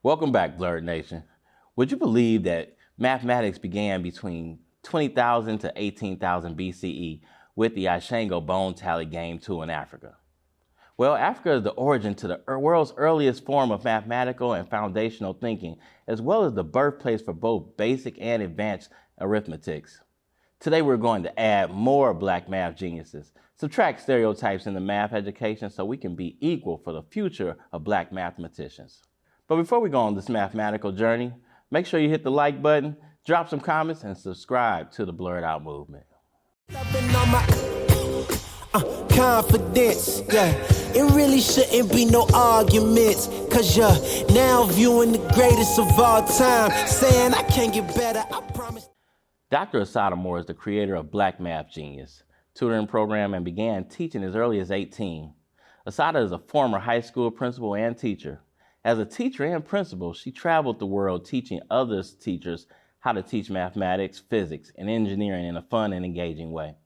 Welcome back, Blerd Nation. Would you believe that mathematics began between 20,000 to 18,000 BCE with the Ishango bone tally game tool in Africa? Well, Africa is the origin to the world's earliest form of mathematical and foundational thinking, as well as the birthplace for both basic and advanced arithmetics. Today we're going to add more Black math geniuses, subtract stereotypes in the math education so we can be equal for the future of Black mathematicians. But before we go on this mathematical journey, make sure you hit the like button, drop some comments, and subscribe to the BlerdOut movement. Confidence, yeah. It really shouldn't be no arguments, cause you're now viewing the greatest of all time, saying I can't get better, I promise. Dr. Assata Moore is the creator of Black Math Genius tutoring program and began teaching as early as 18. Assata is a former high school principal and teacher. As a teacher and principal, she traveled the world teaching other teachers how to teach mathematics, physics, and engineering in a fun and engaging way.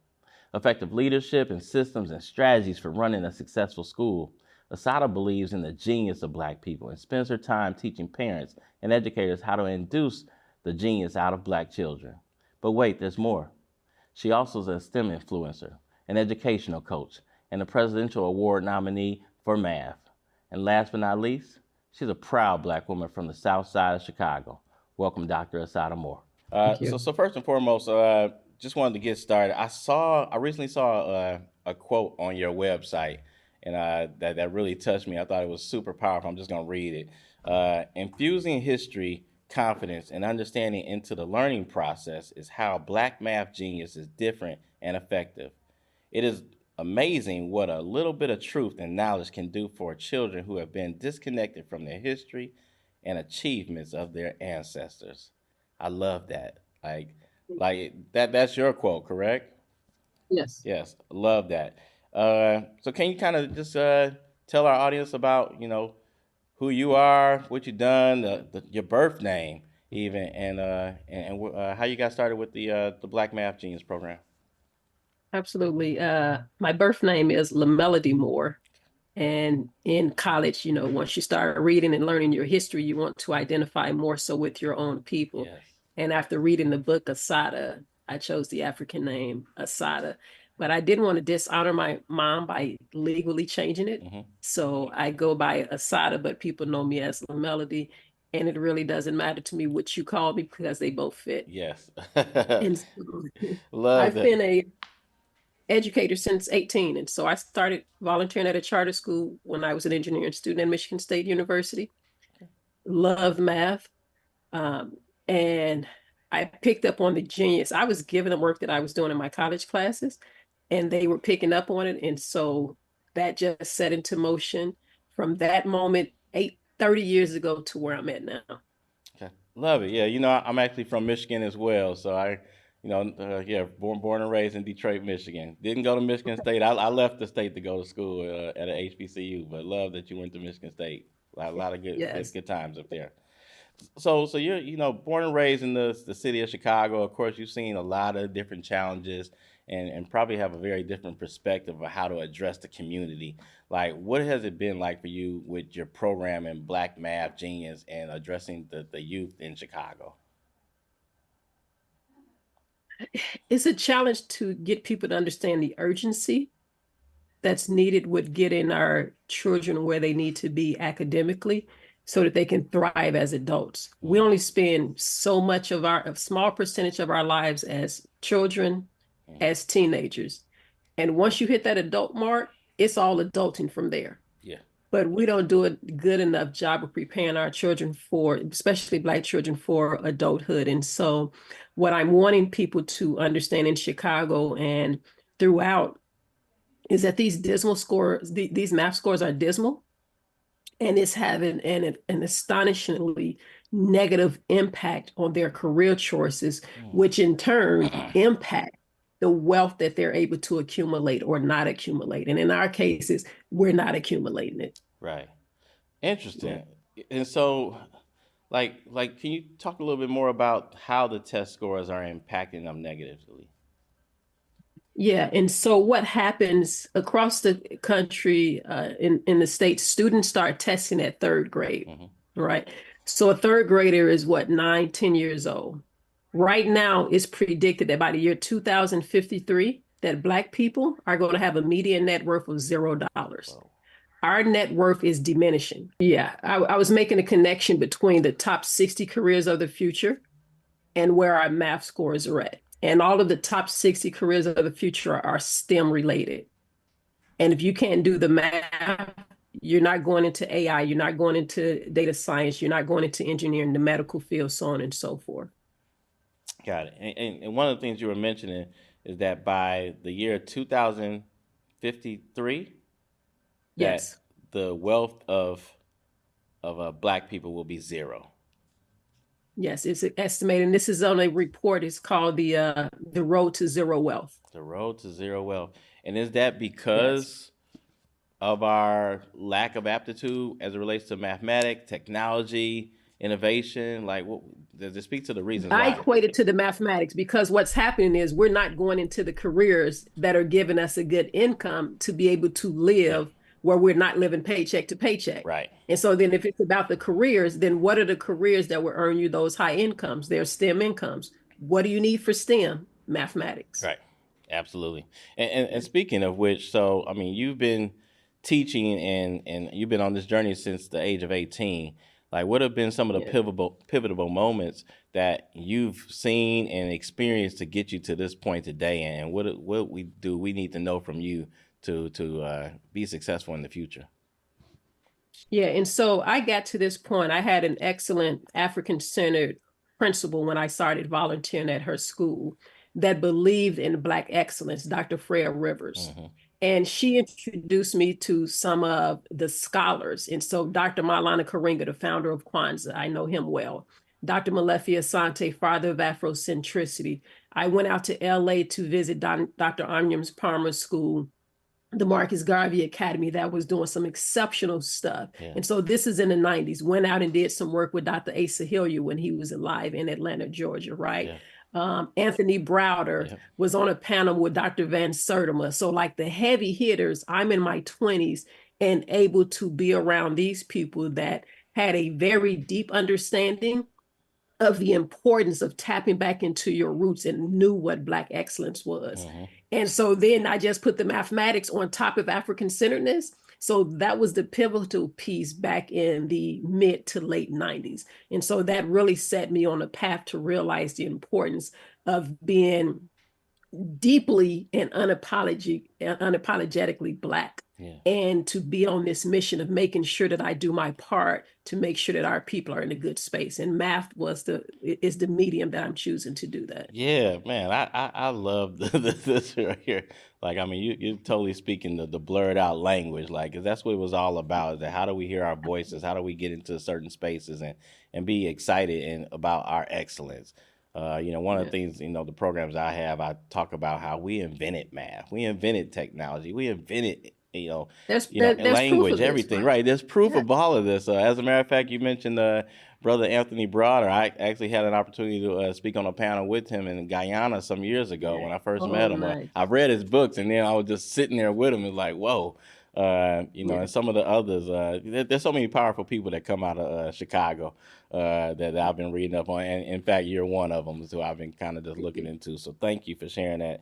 Effective leadership and systems and strategies for running a successful school. Assata believes in the genius of Black people and spends her time teaching parents and educators how to induce the genius out of Black children. But wait, there's more. She also is a STEM influencer, an educational coach, and a Presidential Award nominee for math. And last but not least, she's a proud Black woman from the South Side of Chicago. Welcome, Dr. Assata Moore. So first and foremost, just wanted to get started. I recently saw a quote on your website, and that really touched me. I thought it was super powerful. I'm just going to read it. Infusing history, confidence, and understanding into the learning process is how Black math genius is different and effective. It is amazing what a little bit of truth and knowledge can do for children who have been disconnected from their history and achievements of their ancestors. I love that. Like that's your quote, correct? Yes. Yes, love that. So can you kind of just tell our audience about, who you are, what you've done, your birth name even, and how you got started with the Black Math Genius program? Absolutely. My birth name is LaMelody Moore. And in college, once you start reading and learning your history, you want to identify more so with your own people. Yes. And after reading the book Assata, I chose the African name Assata. But I didn't want to dishonor my mom by legally changing it. Mm-hmm. So I go by Assata, but people know me as LaMelody. And it really doesn't matter to me what you call me because they both fit. Yes. And so I've been a educator since 18. And so I started volunteering at a charter school when I was an engineering student at Michigan State University. Loved math. And I picked up on the genius. I was giving them work that I was doing in my college classes, and they were picking up on it. And so that just set into motion from that moment 30 years ago to where I'm at now. Okay. Love it. Yeah. I'm actually from Michigan as well. So born and raised in Detroit, Michigan. Didn't go to Michigan State. I left the state to go to school at an HBCU, but love that you went to Michigan State. A lot of good times up there. So you're born and raised in the city of Chicago. Of course, you've seen a lot of different challenges and probably have a very different perspective of how to address the community. Like, what has it been like for you with your program in Black Math Genius and addressing the youth in Chicago? It's a challenge to get people to understand the urgency that's needed with getting our children where they need to be academically so that they can thrive as adults. We only spend so much of a small percentage of our lives as children, as teenagers. And once you hit that adult mark, it's all adulting from there. Yeah. But we don't do a good enough job of preparing our children especially Black children, for adulthood. And so what I'm wanting people to understand in Chicago and throughout is that these math scores are dismal. And it's having an astonishingly negative impact on their career choices, which in turn impact the wealth that they're able to accumulate or not accumulate. And in our cases, we're not accumulating it. Right. Interesting. Yeah. And so, can you talk a little bit more about how the test scores are impacting them negatively? Yeah, and so what happens across the country, in the States, students start testing at third grade, right? So a third grader is what, 9, 10 years old. Right now, it's predicted that by the year 2053, that Black people are going to have a median net worth of $0. Whoa. Our net worth is diminishing. Yeah, I was making a connection between the top 60 careers of the future and where our math scores are at. And all of the top 60 careers of the future are STEM related. And if you can't do the math, you're not going into AI, you're not going into data science, you're not going into engineering, the medical field, so on and so forth. Got it. And one of the things you were mentioning is that by the year 2053, Yes. that the wealth of Black people will be zero. Yes, it's estimated. And this is on a report. It's called the Road to Zero Wealth. The road to zero wealth. And is that because of our lack of aptitude as it relates to mathematics, technology, innovation? Like, what does it speak to the reasons I why? equate it to the mathematics because what's happening is we're not going into the careers that are giving us a good income to be able to live where we're not living paycheck to paycheck. Right. And so then if it's about the careers, then what are the careers that will earn you those high incomes? They're STEM incomes. What do you need for STEM? Mathematics. Right. Absolutely. And speaking of which, so I mean, you've been teaching and you've been on this journey since the age of 18. Like, what have been some of the pivotal moments that you've seen and experienced to get you to this point today? And what we need to know from you to be successful in the future? Yeah, and so I got to this point. I had an excellent African-centered principal when I started volunteering at her school that believed in Black excellence, Dr. Freya Rivers. Mm-hmm. And she introduced me to some of the scholars. And so Dr. Maulana Karenga, the founder of Kwanzaa, I know him well. Dr. Malefi Asante, father of Afrocentricity. I went out to LA to visit Dr. Onyem's Palmer School, the Marcus Garvey Academy that was doing some exceptional stuff. Yeah. And so this is in the 90s, went out and did some work with Dr. Asa Hilliard when he was alive in Atlanta, Georgia, right? Yeah. Anthony Browder was on a panel with Dr. Van Sertima. So like the heavy hitters, I'm in my 20s and able to be around these people that had a very deep understanding of the importance of tapping back into your roots and knew what Black excellence was. Mm-hmm. And so then I just put the mathematics on top of African-centeredness. So that was the pivotal piece back in the mid to late 90s. And so that really set me on a path to realize the importance of being deeply and unapologetically Black. Yeah. And to be on this mission of making sure that I do my part to make sure that our people are in a good space. And math is the medium that I'm choosing to do that. Yeah, man, I love this right here. Like, I mean, you're totally speaking the blurred out language, like, 'cause that's what it was all about. Is that how do we hear our voices? How do we get into certain spaces and be excited about our excellence? One of the things, the programs I have, I talk about how we invented math, we invented technology, we invented there's language, everything, right? There's proof Yeah. of all of this. As a matter of fact, you mentioned Brother Anthony Browder. I actually had an opportunity to speak on a panel with him in Guyana some years ago when I first met him. Nice. I read his books, and then I was just sitting there with him. It's like, whoa. And some of the others, there's so many powerful people that come out of Chicago that I've been reading up on. And in fact, you're one of them, so I've been kind of just looking into. So thank you for sharing that.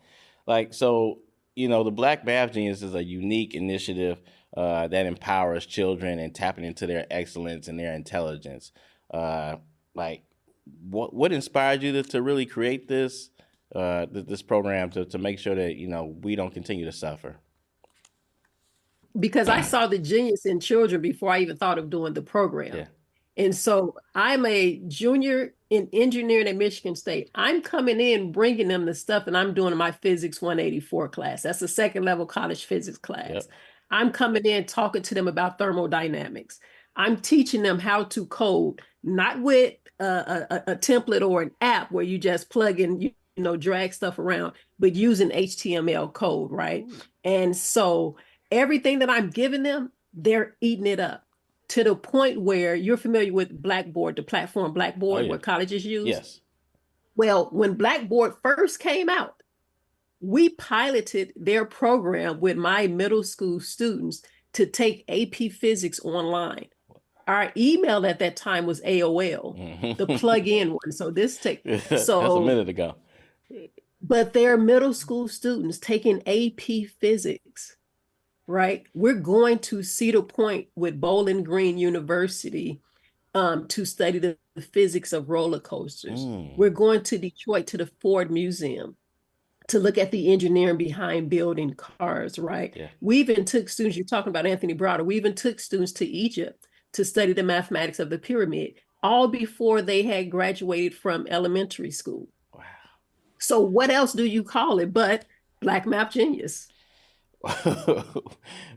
The Black Math Genius is a unique initiative that empowers children and tapping into their excellence and their intelligence. What inspired you to really create this program to make sure that we don't continue to suffer? Because I saw the genius in children before I even thought of doing the program. Yeah. And so I'm a junior in engineering at Michigan State. I'm coming in, bringing them the stuff, and I'm doing my Physics 184 class. That's a second level college physics class. Yep. I'm coming in, talking to them about thermodynamics. I'm teaching them how to code, not with a template or an app where you just plug in, drag stuff around, but using HTML code, right? And so everything that I'm giving them, they're eating it up. To the point where you're familiar with Blackboard, the platform Blackboard, where colleges use? Yes. Well, when Blackboard first came out, we piloted their program with my middle school students to take AP Physics online. our email at that time was AOL, the plug-in one. So That's a so, minute ago. but they're middle school students taking AP physics, right? We're going to Cedar Point with Bowling Green University to study the physics of roller coasters. We're going to Detroit to the Ford Museum to look at the engineering behind building cars, right? Yeah. We even took students, you're talking about Anthony Browder, we even took students to Egypt to study the mathematics of the pyramid, all before they had graduated from elementary school. Wow. So what else do you call it but Black Math Genius?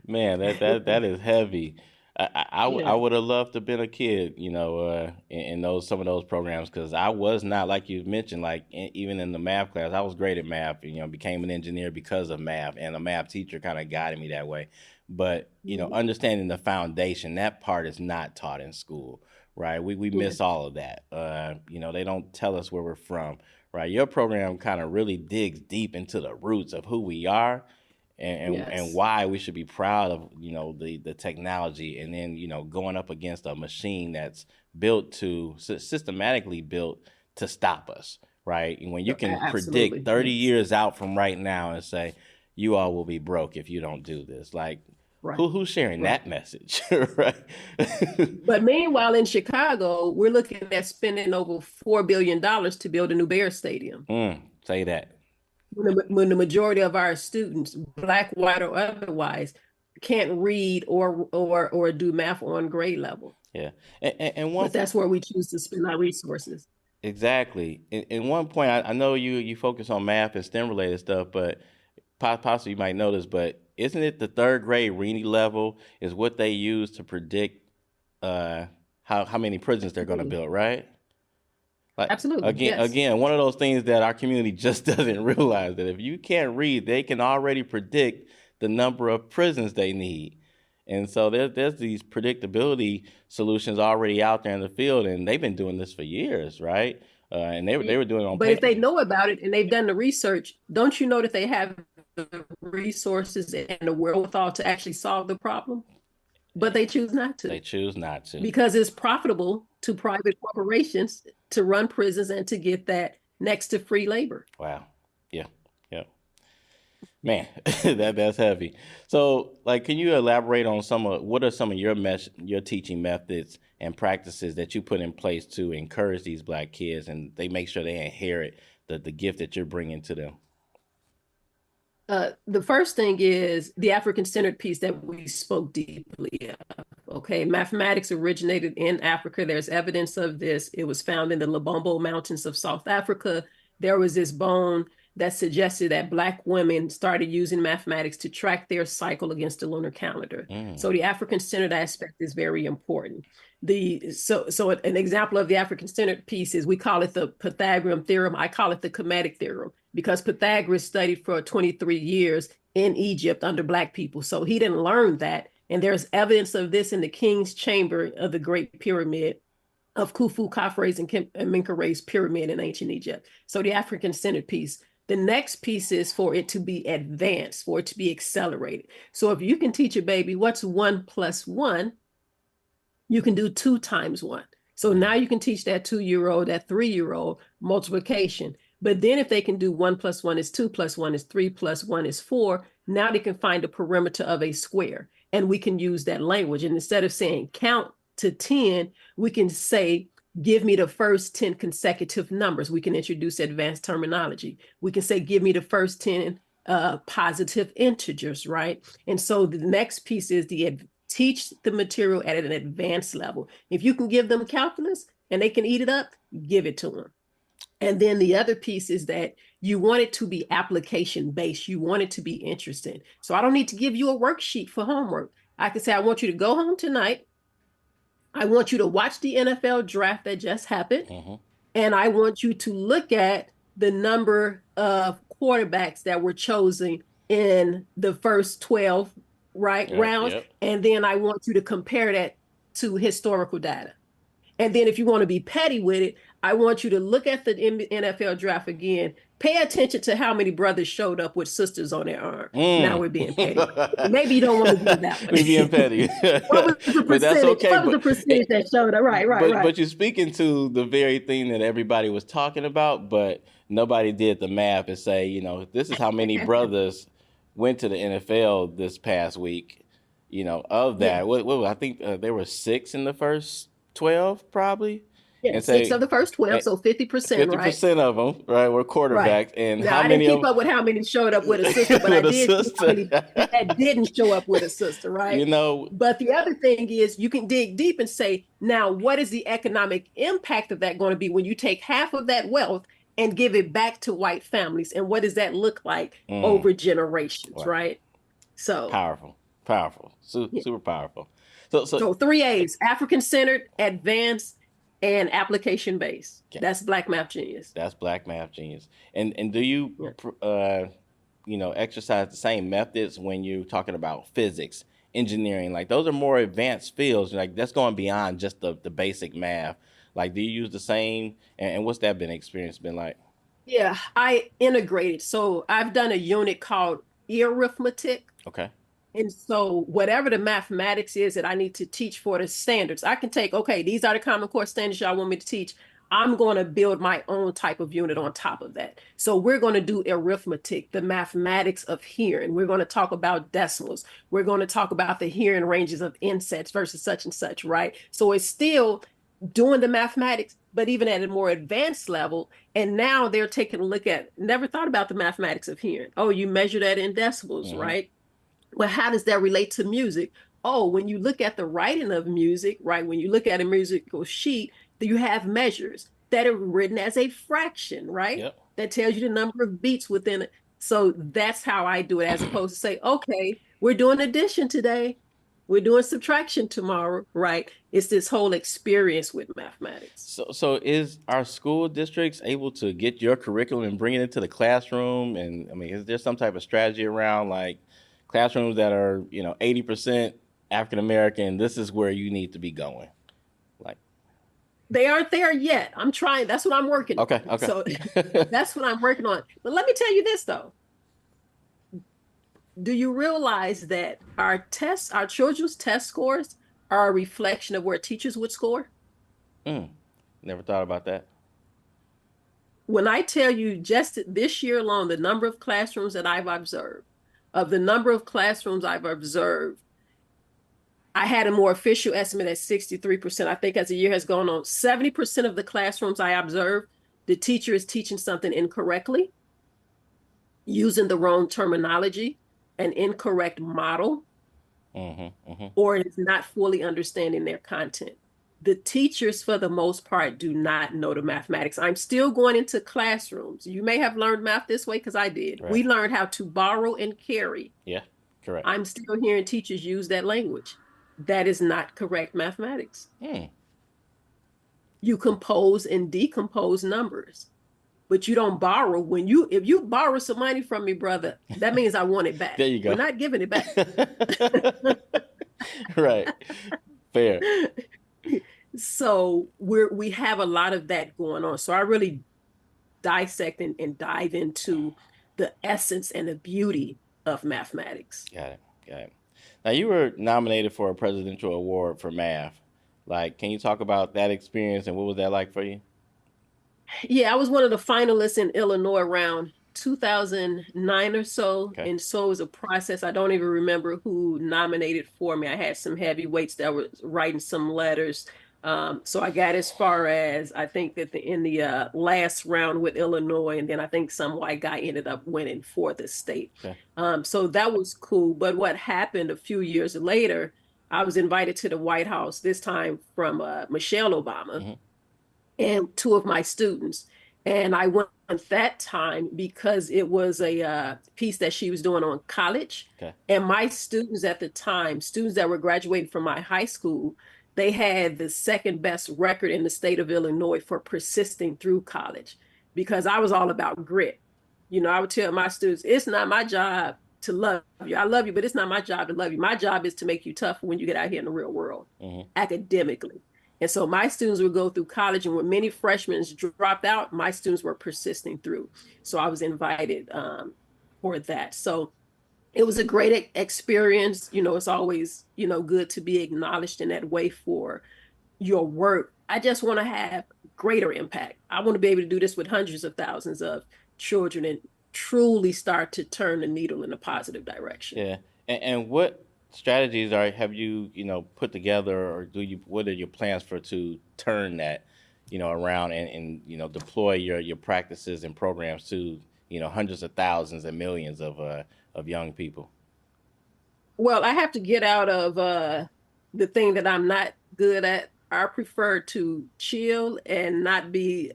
Man, that is heavy. I Yeah. would have loved to have been a kid, in those some of those programs because I was not like you mentioned, like even in the math class, I was great at math. Became an engineer because of math, and a math teacher kind of guided me that way. But understanding the foundation, that part is not taught in school, right? We miss all of that. They don't tell us where we're from, right? Your program kind of really digs deep into the roots of who we are and why we should be proud of the technology, and then going up against a machine that's systematically built to stop us, right? And when you can predict 30 years out from right now and say you all will be broke if you don't do this, like who's sharing that message? Right. But meanwhile in Chicago we're looking at spending over $4 billion to build a new Bears stadium. Say that. When the majority of our students, Black, white, or otherwise, can't read or do math on grade level. Yeah, but that's where we choose to spend our resources. Exactly. And one point, I know you focus on math and STEM related stuff, but possibly you might know this, but isn't it the third grade reading level is what they use to predict how many prisons they're going to build, right? Like, Absolutely. Again, one of those things that our community just doesn't realize, that if you can't read, they can already predict the number of prisons they need. And so there's these predictability solutions already out there in the field, and they've been doing this for years, right? And they were doing it on But paper. If they know about it and they've done the research, don't you know that they have the resources and the wherewithal to actually solve the problem? But they choose not to. They choose not to. Because it's profitable to private corporations to run prisons and to get that next to free labor. Wow. Yeah. Man, that's heavy. So, can you elaborate on what are some of your teaching methods and practices that you put in place to encourage these Black kids and they make sure they inherit the gift that you're bringing to them? The first thing is the African-centered piece that we spoke deeply of. Okay, mathematics originated in Africa. There's evidence of this. It was found in the Lubombo Mountains of South Africa. There was this bone that suggested that Black women started using mathematics to track their cycle against the lunar calendar. So the African-centered aspect is very important. So an example of the African-centered piece is we call it the Pythagorean theorem. I call it the Kemetic theorem because Pythagoras studied for 23 years in Egypt under Black people. So he didn't learn that. And there's evidence of this in the King's Chamber of the Great Pyramid of Khufu, Khafre's, and Menkare's pyramid in ancient Egypt. So the African-centered piece. The next piece is for it to be advanced, for it to be accelerated. So if you can teach a baby what's 1 + 1, you can do 2 × 1. So now you can teach that 2-year-old, that 3-year-old multiplication. But then if they can do 1 + 1 is 2 + 1 is 3 + 1 is 4, now they can find the perimeter of a square. And we can use that language. And instead of saying count to 10, we can say, give me the first 10 consecutive numbers. We can introduce advanced terminology. We can say, give me the first 10 positive integers, right? And so the next piece is teach the material at an advanced level. If you can give them calculus and they can eat it up, give it to them. And then the other piece is that you want it to be application-based. You want it to be interesting. So I don't need to give you a worksheet for homework. I can say, I want you to go home tonight. I want you to watch the NFL draft that just happened. And I want you to look at the number of quarterbacks that were chosen in the first 12 rounds. And then I want you to compare that to historical data. And then if you want to be petty with it, I want you to look at the NFL draft again. Pay attention to how many brothers showed up with sisters on their arm. Now we're being petty. Maybe you don't want to do that one. We're being petty. What was the But that's percentage? okay. What was the percentage that showed up? Right. But you're speaking to the very thing that everybody was talking about, but nobody did the math and say, you know, this is how many brothers went to the NFL this past week. You know, of that, what I think there were 6 in the first 12, probably. Yeah, and 6 of the first 12, so 50%, right? 50% of them, right, were quarterbacks. Right. And now, how I many didn't keep up with how many showed up with a sister, but I did see how many that didn't show up with a sister, right? You know. But the other thing is you can dig deep and say, now, what is the economic impact of that going to be when you take half of that wealth and give it back to white families? And what does that look like over generations, right? So powerful, super powerful. So 3 A's: African-centered, advanced, and application-based. Okay. That's Black Math Genius. That's Black Math Genius. And do you, you know, exercise the same methods when you're talking about physics, engineering? Like those are more advanced fields. Like that's going beyond just the basic math. Like, do you use the same? And what's that experience been like? Yeah, I integrated. So I've done a unit called arithmetic. Okay. And so whatever the mathematics is that I need to teach for the standards, I can take, okay, these are the Common Core standards y'all want me to teach. I'm going to build my own type of unit on top of that. So we're going to do arithmetic, the mathematics of hearing. We're going to talk about decimals. We're going to talk about the hearing ranges of insets versus such and such, right? So it's still doing the mathematics, but even at a more advanced level. And now they're taking a look at, never thought about the mathematics of hearing. Oh, you measure that in decibels, right? Well, how does that relate to music? Oh, when you look at the writing of music, right? When you look at a musical sheet, you have measures that are written as a fraction, right? Yep. That tells you the number of beats within it. So that's how I do it, as opposed to say, okay, we're doing addition today. We're doing subtraction tomorrow, right? It's this whole experience with mathematics. So is our school districts able to get your curriculum and bring it into the classroom? And I mean, is there some type of strategy around like classrooms that are, you know, 80% African American? This is where you need to be going. Like, they aren't there yet. I'm trying. That's what I'm working on. Okay. So that's what I'm working on. But let me tell you this though. Do you realize that our tests, our children's test scores, are a reflection of where teachers would score? Never thought about that. When I tell you just this year alone, the number of classrooms that I've observed, of the number of classrooms I've observed, I had a more official estimate at 63%. I think as the year has gone on, 70% of the classrooms I observed, the teacher is teaching something incorrectly, using the wrong terminology, an incorrect model, or is not fully understanding their content. The teachers, for the most part, do not know the mathematics. I'm still going into classrooms. You may have learned math this way because I did. Right. We learned how to borrow and carry. Yeah, correct. I'm still hearing teachers use that language. That is not correct mathematics. You compose and decompose numbers, but you don't borrow. If you borrow some money from me, brother, that means I want it back. There you go. We're not giving it back. Right. Fair. So we have a lot of that going on. So I really dissect and dive into the essence and the beauty of mathematics. Got it. Now, you were nominated for a presidential award for math. Like, can you talk about that experience and what was that like for you? Yeah, I was one of the finalists in Illinois around 2009 or so. Okay. And so it was a process. I don't even remember who nominated for me. I had some heavyweights that were writing some letters. So I got as far as, I think that in the last round with Illinois, and then I think some white guy ended up winning for the state. Okay. So that was cool. But what happened a few years later, I was invited to the White House, this time from Michelle Obama and 2 of my students. And I went that time because it was a piece that she was doing on college. Okay. And my students at the time, students that were graduating from my high school, they had the second best record in the state of Illinois for persisting through college, because I was all about grit. You know, I would tell my students, it's not my job to love you. I love you, but it's not my job to love you. My job is to make you tough when you get out here in the real world, academically. And so my students would go through college, and when many freshmen dropped out, my students were persisting through. So I was invited for that. So it was a great experience. It's always, good to be acknowledged in that way for your work. I just want to have greater impact. I want to be able to do this with hundreds of thousands of children and truly start to turn the needle in a positive direction. Yeah. And what strategies have you put together, or what are your plans to turn that around and deploy your practices and programs to hundreds of thousands and millions of young people? Well, I have to get out of the thing that I'm not good at. I prefer to chill and not be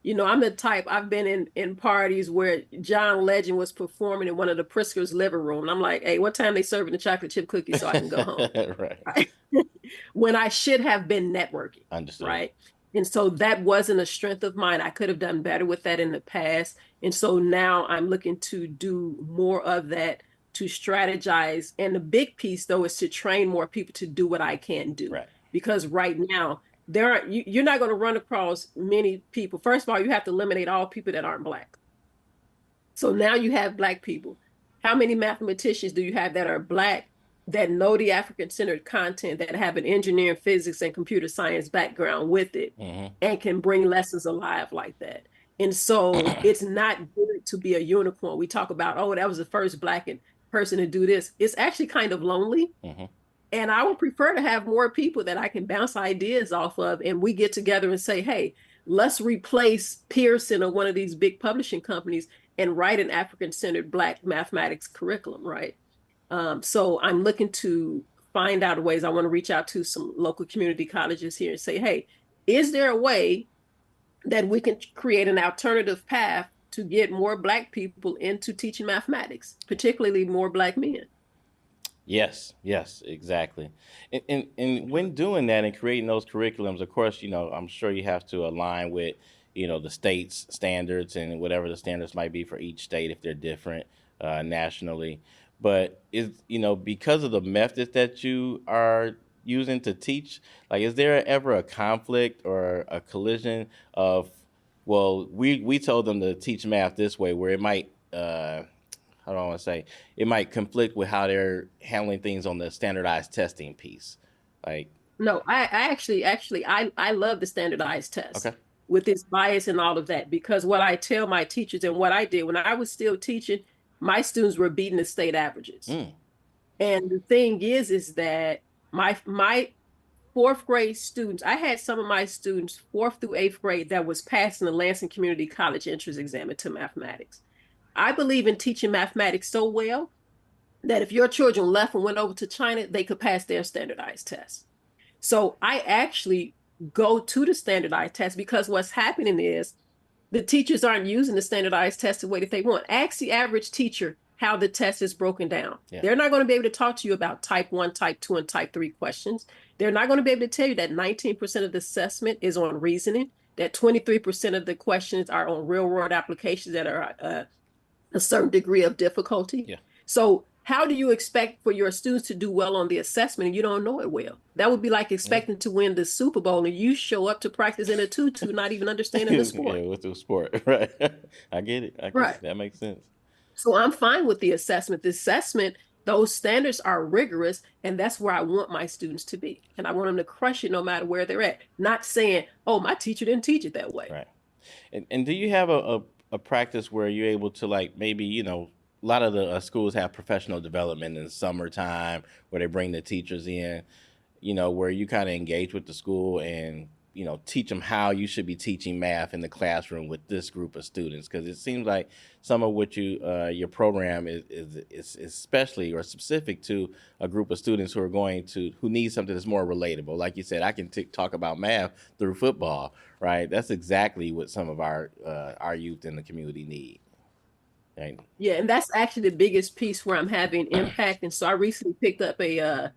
I'm the type. I've been in parties where John Legend was performing in one of the Priskers' living room, and I'm like, hey, what time they serving the chocolate chip cookies so I can go home? Right. When I should have been networking. Understood. Right. And so that wasn't a strength of mine. I could have done better with that in the past. And so now I'm looking to do more of that, to strategize. And the big piece, though, is to train more people to do what I can do. Right. Because right now, you're not going to run across many people. First of all, you have to eliminate all people that aren't Black. So now you have Black people. How many mathematicians do you have that are Black, that know the African-centered content, that have an engineering, physics, and computer science background with it, and can bring lessons alive like that? And so it's not good to be a unicorn. We talk about, oh, that was the first Black person to do this. It's actually kind of lonely. And I would prefer to have more people that I can bounce ideas off of, and we get together and say, hey, let's replace Pearson or one of these big publishing companies and write an African-centered Black mathematics curriculum, right? So I'm looking to find out ways. I want to reach out to some local community colleges here and say, hey, is there a way that we can create an alternative path to get more Black people into teaching mathematics, particularly more Black men? Yes, exactly. And when doing that and creating those curriculums, of course, I'm sure you have to align with, the state's standards and whatever the standards might be for each state if they're different nationally. But because of the methods that you are using to teach, like, is there ever a conflict or a collision of, well, we told them to teach math this way, where it might, how do I want to say, it might conflict with how they're handling things on the standardized testing piece? Like, no, I actually, I love the standardized test. Okay. With its bias and all of that, because what I tell my teachers and what I did when I was still teaching, my students were beating the state averages. And the thing is that my fourth grade students, I had some of my students, 4th through 8th grade, that was passing the Lansing Community College entrance exam into mathematics. I believe in teaching mathematics so well that if your children left and went over to China, they could pass their standardized test. So I actually go to the standardized test, because what's happening is the teachers aren't using the standardized test the way that they want. Ask the average teacher how the test is broken down. Yeah. They're not going to be able to talk to you about type 1, type 2, and type 3 questions. They're not going to be able to tell you that 19% of the assessment is on reasoning, that 23% of the questions are on real-world applications that are a certain degree of difficulty. Yeah. So how do you expect for your students to do well on the assessment and you don't know it well? That would be like expecting to win the Super Bowl and you show up to practice in a tutu, not even understanding the sport. Yeah, with the sport, right? I get it. Right. That makes sense. So I'm fine with the assessment. The assessment, those standards are rigorous, and that's where I want my students to be. And I want them to crush it no matter where they're at. Not saying, oh, my teacher didn't teach it that way. Right. And do you have a practice where you're able to, like, maybe, a lot of the schools have professional development in the summertime where they bring the teachers in, where you kind of engage with the school and, teach them how you should be teaching math in the classroom with this group of students? Because it seems like some of what your program is especially or specific to a group of students who need something that's more relatable. Like you said, I can talk about math through football, right? That's exactly what some of our youth in the community need. Right. Yeah, and that's actually the biggest piece where I'm having impact. And so I recently picked up a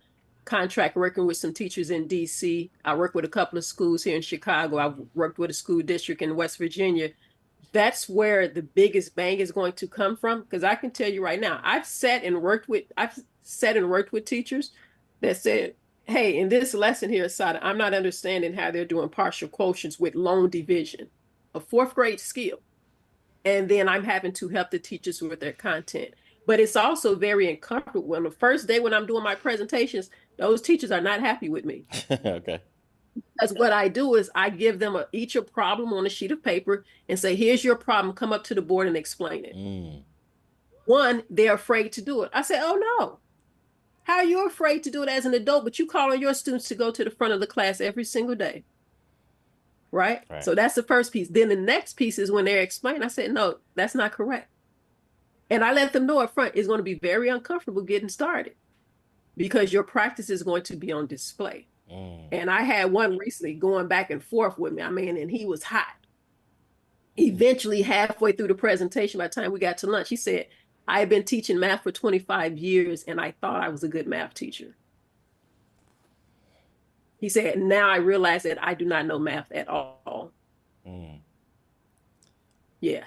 contract working with some teachers in DC. I work with a couple of schools here in Chicago. I've worked with a school district in West Virginia. That's where the biggest bang is going to come from, because I can tell you right now, I've sat and worked with teachers that said, Hey, in this lesson here, Assata, I'm not understanding how they're doing partial quotients with long division, a fourth grade skill. And then I'm having to help the teachers with their content. But it's also very uncomfortable. When the first day when I'm doing my presentations, those teachers are not happy with me. Okay. Because what I do is I give them each a problem on a sheet of paper and say, here's your problem, come up to the board and explain it. One, they're afraid to do it. I say, oh no. How are you afraid to do it as an adult, but you call on your students to go to the front of the class every single day? Right? So that's the first piece. Then the next piece is when they're explaining, I said, no, that's not correct. And I let them know up front it's going to be very uncomfortable getting started because your practice is going to be on display. And I had one recently going back and forth with me. I mean, and he was hot. Eventually, halfway through the presentation, by the time we got to lunch, he said, I have been teaching math for 25 years and I thought I was a good math teacher. He said, now I realize that I do not know math at all. Yeah.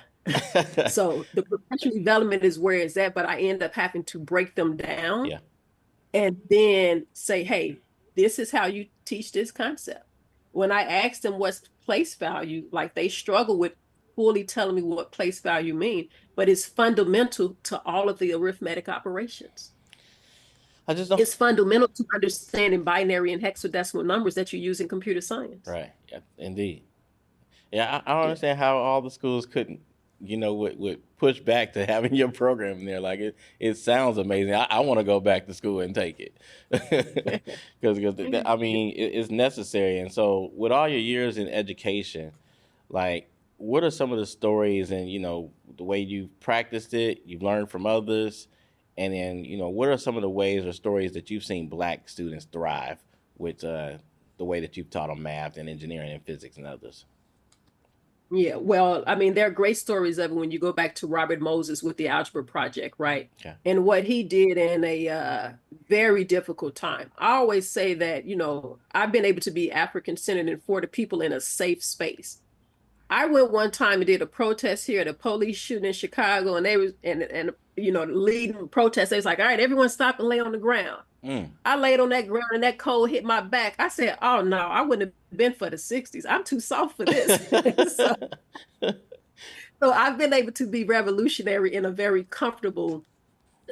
So the professional development is where it's at, but I end up having to break them down and then say, hey, this is how you teach this concept. When I asked them what's place value, like they struggle with fully telling me what place value mean, but it's fundamental to all of the arithmetic operations. I just don't. It's fundamental to understanding binary and hexadecimal numbers that you use in computer science. Right. Yeah, indeed. Yeah, I don't understand how all the schools couldn't, would push back to having your program in there. Like it sounds amazing. I want to go back to school and take it because I mean it's necessary. And so with all your years in education, like what are some of the stories and the way you've practiced it, you've learned from others, and then what are some of the ways or stories that you've seen Black students thrive with the way that you've taught them math and engineering and physics and others? Yeah, well, I mean, there are great stories of it when you go back to Robert Moses with the Algebra Project, right? Okay. And what he did in a very difficult time. I always say that, I've been able to be African-centered and for the people in a safe space. I went one time and did a protest here at a police shooting in Chicago, and they was and leading protest. They was like, all right, everyone stop and lay on the ground. I laid on that ground and that cold hit my back. I said, oh no, I wouldn't have been for the 60s. I'm too soft for this. So I've been able to be revolutionary in a very comfortable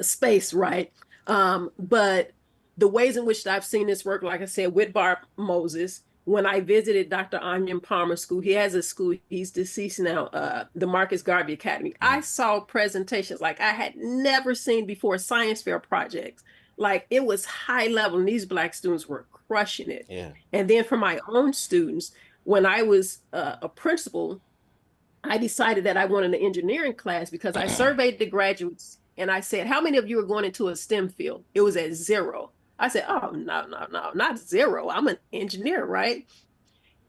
space, right? But the ways in which I've seen this work, like I said, with Barb Moses, when I visited Dr. Onion Palmer's school, he has a school, he's deceased now, the Marcus Garvey Academy. I saw presentations like I had never seen before, science fair projects. Like it was high level and these Black students were crushing it. Yeah. And then for my own students, when I was a principal, I decided that I wanted an engineering class because I surveyed the graduates and I said, how many of you are going into a STEM field? It was at 0. I said, oh, no, not 0. I'm an engineer, right?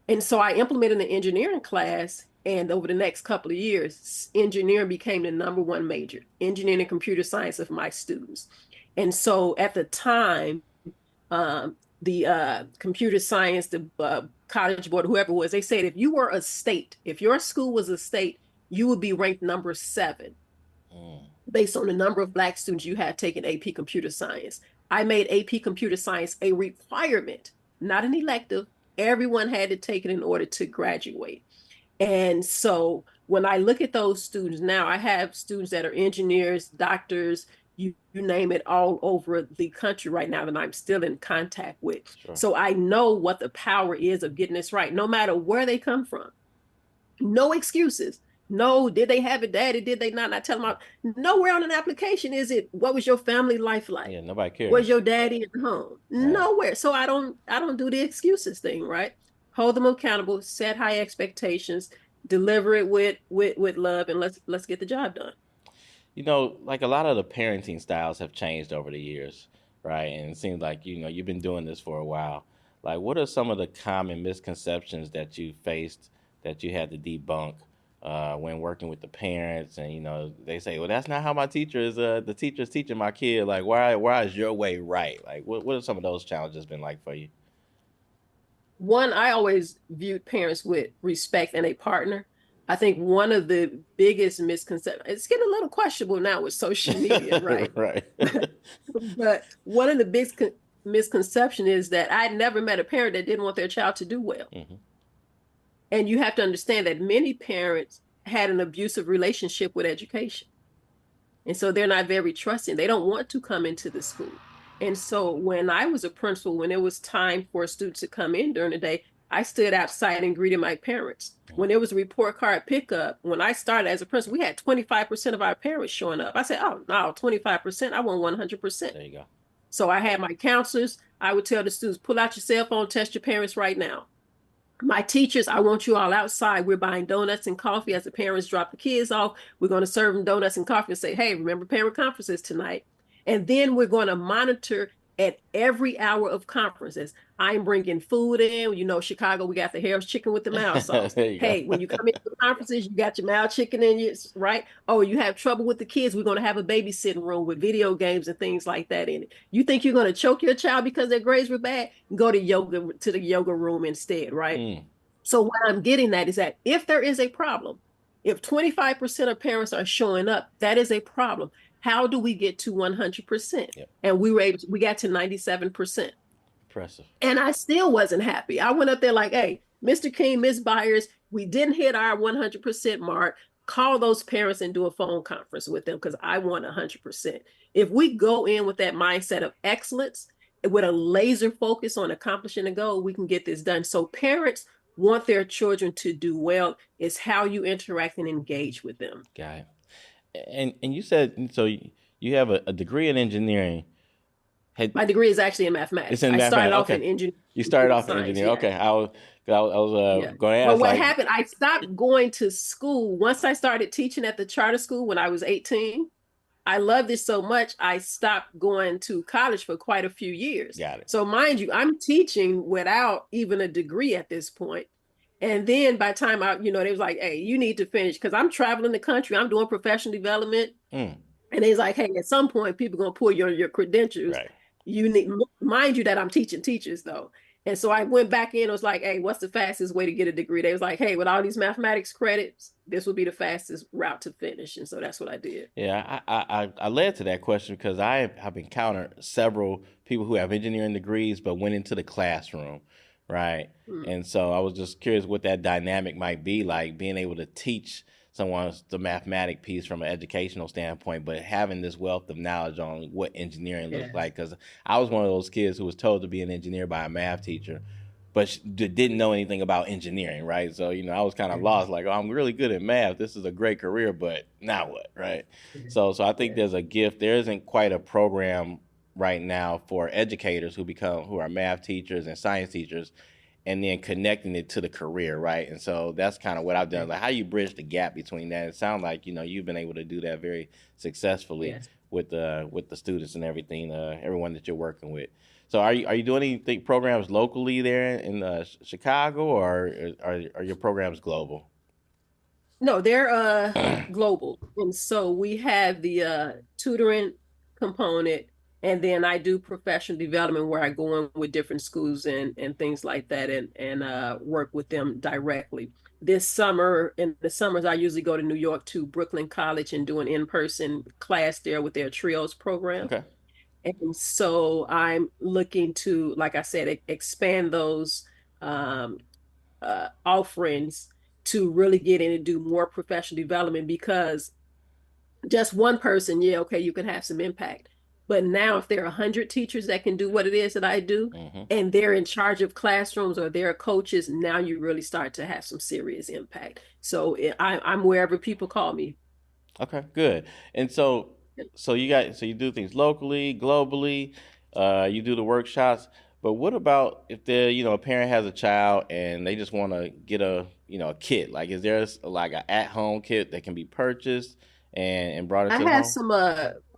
And so I implemented an engineering class. And over the next couple of years, engineering became the #1 major, engineering and computer science of my students. And so at the time, the computer science, the college board, whoever it was, they said if you were a state, if your school was a state, you would be ranked number 7 based on the number of Black students you had taken AP computer science. I made AP computer science a requirement, not an elective. Everyone had to take it in order to graduate. And so when I look at those students now, I have students that are engineers, doctors, you name it, all over the country right now that I'm still in contact with. Sure. So I know what the power is of getting this right, no matter where they come from. No excuses. No, did they have it, daddy? Did they not? And I tell them, nowhere on an application is it, what was your family life like? Yeah, nobody cares. Was your daddy at home? Right. Nowhere. So I don't do the excuses thing, right? Hold them accountable, set high expectations, deliver it with love, and let's get the job done. Like a lot of the parenting styles have changed over the years, right? And it seems like, you've been doing this for a while. Like, what are some of the common misconceptions that you faced that you had to debunk when working with the parents? And, they say, well, that's not how my teacher is. The teacher's teaching my kid. Like, why is your way right? Like, what are some of those challenges been like for you? One, I always viewed parents with respect and a partner. I think one of the biggest misconceptions, it's getting a little questionable now with social media, right? Right. But one of the big misconception is that I'd never met a parent that didn't want their child to do well. Mm-hmm. And you have to understand that many parents had an abusive relationship with education. And so they're not very trusting. They don't want to come into the school. And so when I was a principal, when it was time for a student to come in during the day, I stood outside and greeted my parents. When there was a report card pickup, when I started as a principal, we had 25% of our parents showing up. I said, oh, no, 25%. I want 100%. There you go. So I had my counselors. I would tell the students, pull out your cell phone, test your parents right now. My teachers, I want you all outside. We're buying donuts and coffee as the parents drop the kids off. We're going to serve them donuts and coffee and say, hey, remember parent conferences tonight. And then we're going to monitor at every hour of conferences. I'm bringing food in. You know, Chicago, we got the Harris chicken with the mild sauce. Hey, when you come into the conferences, you got your mild chicken in you, right? Oh, you have trouble with the kids. We're going to have a babysitting room with video games and things like that in it. You think you're going to choke your child because their grades were bad? Go to the yoga room instead, right? Mm. So what I'm getting at is that if there is a problem, if 25% of parents are showing up, that is a problem. How do we get to 100%? Yep. And we got to 97%. Impressive. And I still wasn't happy. I went up there like, hey, Mr. King, Miss Byers, we didn't hit our 100% mark. Call those parents and do a phone conference with them because I want 100%. If we go in with that mindset of excellence, with a laser focus on accomplishing a goal, we can get this done. So parents want their children to do well. It's how you interact and engage with them. Got it. And you said, so you have a degree in engineering. My degree is actually in mathematics. It's in mathematics. I started off in engineering. You started off in engineering. Okay. I was going to ask. But what happened, I stopped going to school. Once I started teaching at the charter school when I was 18, I loved it so much, I stopped going to college for quite a few years. Got it. So mind you, I'm teaching without even a degree at this point. And then by the time they was like, hey, you need to finish because I'm traveling the country. I'm doing professional development. Mm. And they was like, hey, at some point, people are going to pull your credentials. Right. You need, mind you, that I'm teaching teachers though. And so I went back in, it was like, hey, what's the fastest way to get a degree? They was like, hey, with all these mathematics credits, this will be the fastest route to finish. And so that's what I did. Yeah, I led to that question because I have encountered several people who have engineering degrees but went into the classroom, right? And so I was just curious what that dynamic might be like, being able to teach someone the mathematic piece from an educational standpoint, but having this wealth of knowledge on what engineering looks like. Because I was one of those kids who was told to be an engineer by a math teacher, but didn't know anything about engineering, right? So, I was kind of lost, like, oh, I'm really good at math. This is a great career, but now what, right? So I think there's a gift. There isn't quite a program right now for educators who are math teachers and science teachers, and then connecting it to the career, right? And so that's kind of what I've done. Like, how you bridge the gap between that? It sounds like you've been able to do that very successfully with the students and everything, everyone that you're working with. So are you doing any programs locally there in Chicago, or are your programs global? No, they're global, and so we have the tutoring component. And then I do professional development where I go in with different schools and things like that and work with them directly. This summer, in the summers, I usually go to New York to Brooklyn College and do an in-person class there with their trios program. Okay. And so I'm looking to, like I said, expand those offerings to really get in and do more professional development, because just one person, you can have some impact. But now if there are 100 teachers that can do what it is that I do, and they're in charge of classrooms or they're coaches, now you really start to have some serious impact. So I'm wherever people call me. Okay, good. And so you do things locally, globally, you do the workshops, but what about if a parent has a child and they just want to get a kit? Like, is there like an at-home kit that can be purchased and brought into the home? I have some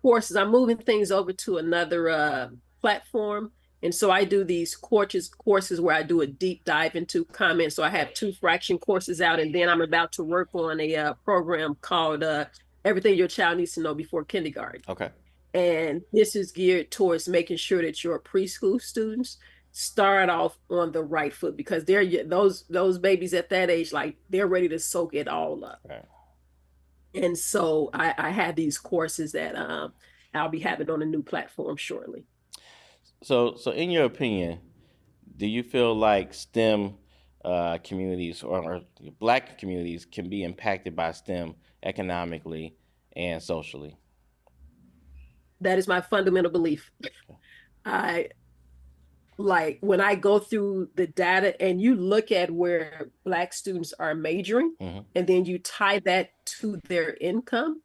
courses. I'm moving things over to another platform. And so I do these courses where I do a deep dive into comments. So I have 2 fraction courses out, and then I'm about to work on a program called Everything Your Child Needs to Know Before Kindergarten. Okay. And this is geared towards making sure that your preschool students start off on the right foot, because they're those babies at that age, like, they're ready to soak it all up. Right. And so I have these courses that I'll be having on a new platform shortly. So in your opinion, do you feel like STEM communities or Black communities can be impacted by STEM economically and socially? That is my fundamental belief. I like when I go through the data and you look at where Black students are majoring, Hmm. and then you tie that to their income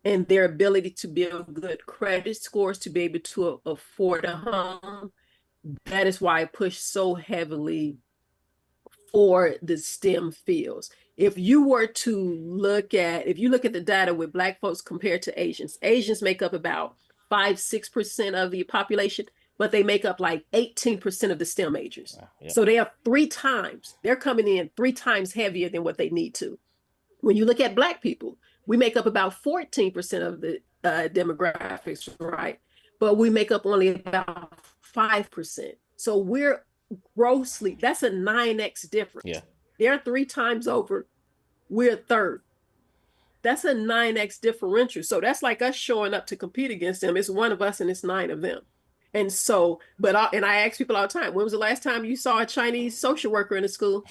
and their ability to build good credit scores to be able to afford a home. That is why I push so heavily for the STEM fields. If you were to if you look at the data with Black folks compared to Asians, Asians make up about 5-6% of the population, but they make up like 18% of the STEM majors. Wow, yeah. So they have they're coming in 3 times heavier than what they need to. When you look at Black people, we make up about 14% of the demographics, right? But we make up only about 5%. So we're that's a 9x Yeah. difference. They're 3 times over, we're third. That's a 9x differential. So that's like us showing up to compete against them. It's one of us and it's 9 of them. And so, and I ask people all the time, when was the last time you saw a Chinese social worker in a school?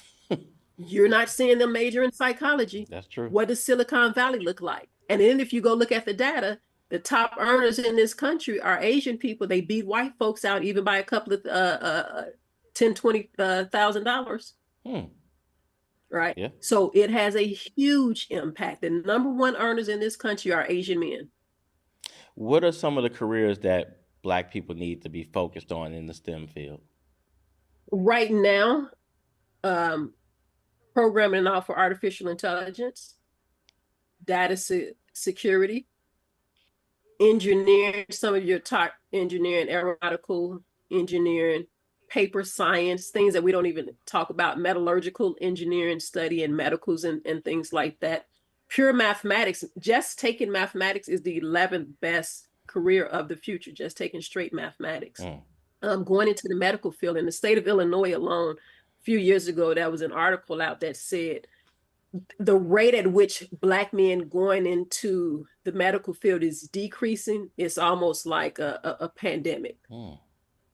You're not seeing them major in psychology. That's true. What does Silicon Valley look like? And then if you go look at the data, the top earners in this country are Asian people. They beat white folks out even by a couple of $10,000-$20,000. Right. Yeah. So it has a huge impact. The number one earners in this country are Asian men. What are some of the careers that Black people need to be focused on in the STEM field? Right now, programming now for artificial intelligence, data security, engineering, some of your top engineering, aeronautical engineering, paper science, things that we don't even talk about, metallurgical engineering study and medicals and things like that. Pure mathematics, just taking mathematics is the 11th best career of the future, just taking straight mathematics. Going into the medical field in the state of Illinois alone, a few years ago, there was an article out that said the rate at which Black men going into the medical field is decreasing. It's almost like a pandemic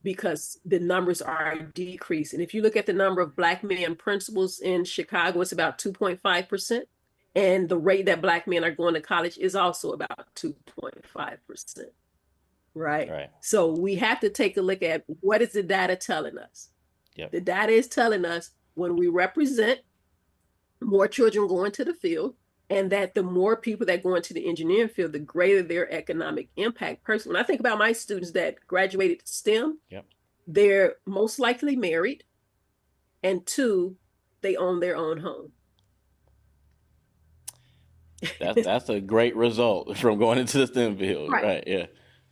because the numbers are decreasing. If you look at the number of Black men principals in Chicago, it's about 2.5%. And the rate that Black men are going to college is also about 2.5%. Right? So we have to take a look at what is the data telling us. Yep. The data is telling us when we represent more children going to the field, and that the more people that go into the engineering field, the greater their economic impact. Personally, when I think about my students that graduated STEM, they're most likely married, and 2, they own their own home. That's a great result from going into the STEM field, right? Yeah.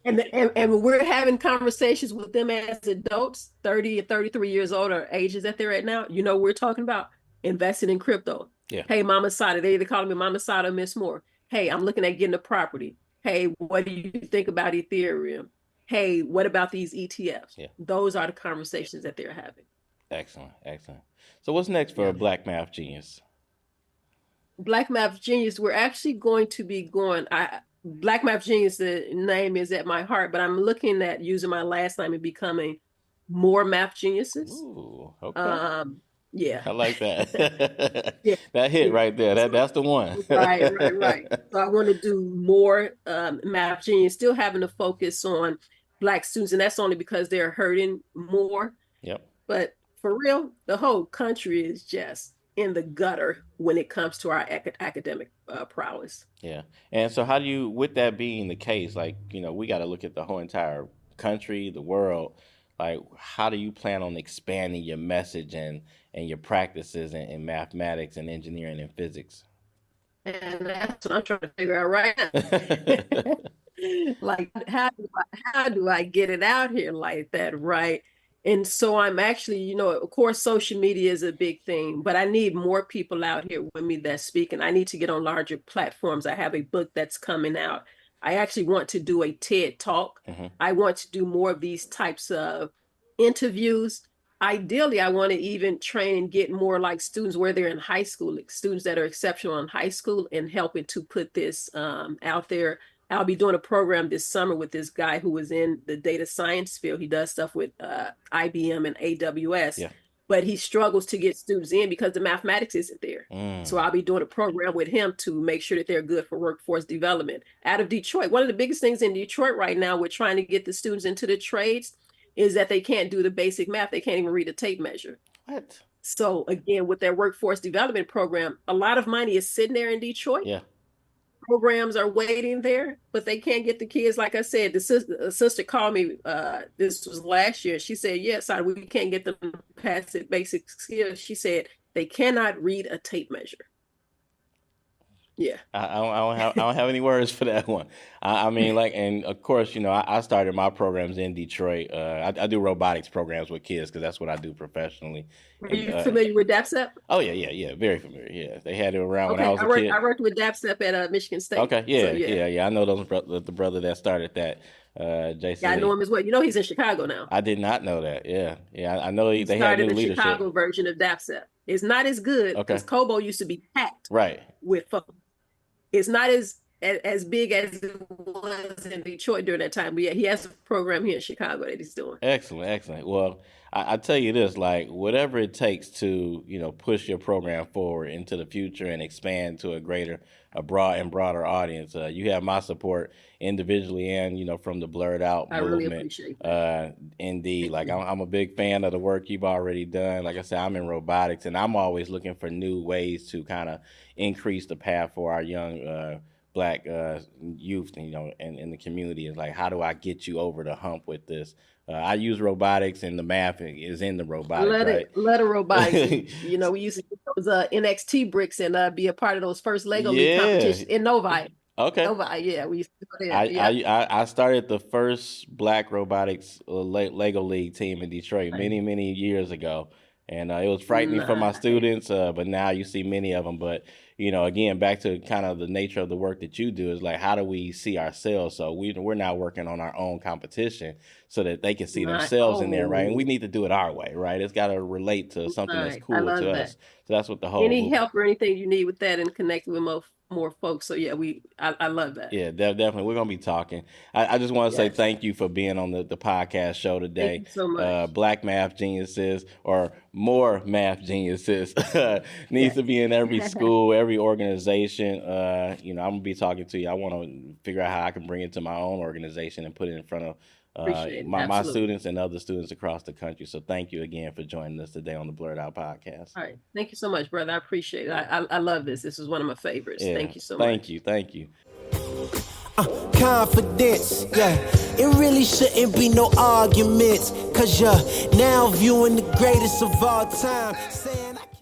And we're having conversations with them as adults, 30 or 33 years old, or ages that they're at now. You know, we're talking about investing in crypto. Yeah. Hey, Mama Assata, they either call me Mama Assata or Miss Moore. Hey, I'm looking at getting a property. Hey, what do you think about Ethereum? Hey, what about these ETFs? Yeah. Those are the conversations that they're having. Excellent. So what's next for Black Math Genius? Black Math Genius, we're actually going to be going, Black Math Genius, the name is at my heart, but I'm looking at using my last name and becoming more Math Geniuses. Ooh, okay. Yeah. I like that. Yeah. That hit right there. That's the one. Right. So I want to do more Math Genius, still having to focus on Black students, and that's only because they're hurting more. Yep. But for real, the whole country is just in the gutter when it comes to our academic prowess. Yeah. And so how do you, with that being the case, like, you know, we got to look at the whole entire country, the world. Like, how do you plan on expanding your message and your practices in mathematics and engineering and physics? And that's what I'm trying to figure out right now. Like, how do I get it out here like that, right? And so I'm actually, you know, of course, social media is a big thing, but I need more people out here with me that speak, and I need to get on larger platforms. I have a book that's coming out. I actually want to do a TED Talk. I want to do more of these types of interviews. Ideally, I want to even train and get more like students where they're in high school, like students that are exceptional in high school, and helping to put this out there I'll be doing a program this summer with this guy who was in the data science field. He does stuff with IBM and AWS, Yeah. but he struggles to get students in because the mathematics isn't there. So I'll be doing a program with him to make sure that they're good for workforce development. Out of Detroit, one of the biggest things in Detroit right now, we're trying to get the students into the trades, is that they can't do the basic math. They can't even read a tape measure. What? So again, with their workforce development program, a lot of money is sitting there in Detroit. Yeah. Programs are waiting there, but they can't get the kids. Like I said, the sister called me, this was last year. She said, yes, we can't get them past the basic skills. She said they cannot read a tape measure. Yeah. I don't have any words for that one. I mean, like, and of course, you know, I started my programs in Detroit. I do robotics programs with kids because that's what I do professionally. Are you familiar with DAPSEP? Oh, yeah. Very familiar. Yeah. They had it around when Okay, I was a kid. I worked with DAPSEP at Michigan State. Okay. Yeah. So, Yeah. I know the brother that started that, Jason. Yeah, I know him as well. You know, he's in Chicago now. I did not know that. Yeah. I know they had started new the leadership. Chicago version of DAPSEP. It's not as good because Kobo used to be packed right with folks. It's not as big as it was in Detroit during that time. But yeah, he has a program here in Chicago that he's doing. Excellent. Well, I tell you this, like, whatever it takes to, you know, push your program forward into the future and expand to a broader audience, you have my support individually and, you know, from the BlerdOut movement. I really appreciate that. Indeed. Like, I'm a big fan of the work you've already done. Like I said, I'm in robotics, and I'm always looking for new ways to kind of increase the path for our young Black youth, you know, in the community. Is like, how do I get you over the hump with this? I use robotics, and the math is in the robotics. Let a robotics. You know, we used to get those NXT bricks and be a part of those first Lego League competitions in Novi. Okay. Novi, yeah, we used to go there. I started the first Black robotics Lego League team in Detroit many years ago. And it was frightening for my students, but now you see many of them. But, you know, again, back to kind of the nature of the work that you do is like, how do we see ourselves? So we're now working on our own competition so that they can see themselves in there, right? And we need to do it our way, right? It's got to relate to something that's cool to us. So that's what the whole any help or anything you need with that and connecting with more folks. So yeah, I love that. Yeah, definitely. We're gonna be talking. I just want to say thank you for being on the podcast show today. Thank you so much. Black math geniuses or more math geniuses needs to be in every school, every organization. You know, I'm gonna be talking to you. I want to figure out how I can bring it to my own organization and put it in front of my students and other students across the country. So thank you again for joining us today on the BlerdOut podcast. All right. Thank you so much, brother. I appreciate it. I love this. This is one of my favorites. Yeah. Thank you so much. Thank you. Confidence, yeah. It really shouldn't be no arguments, cause you're now viewing the greatest of all time.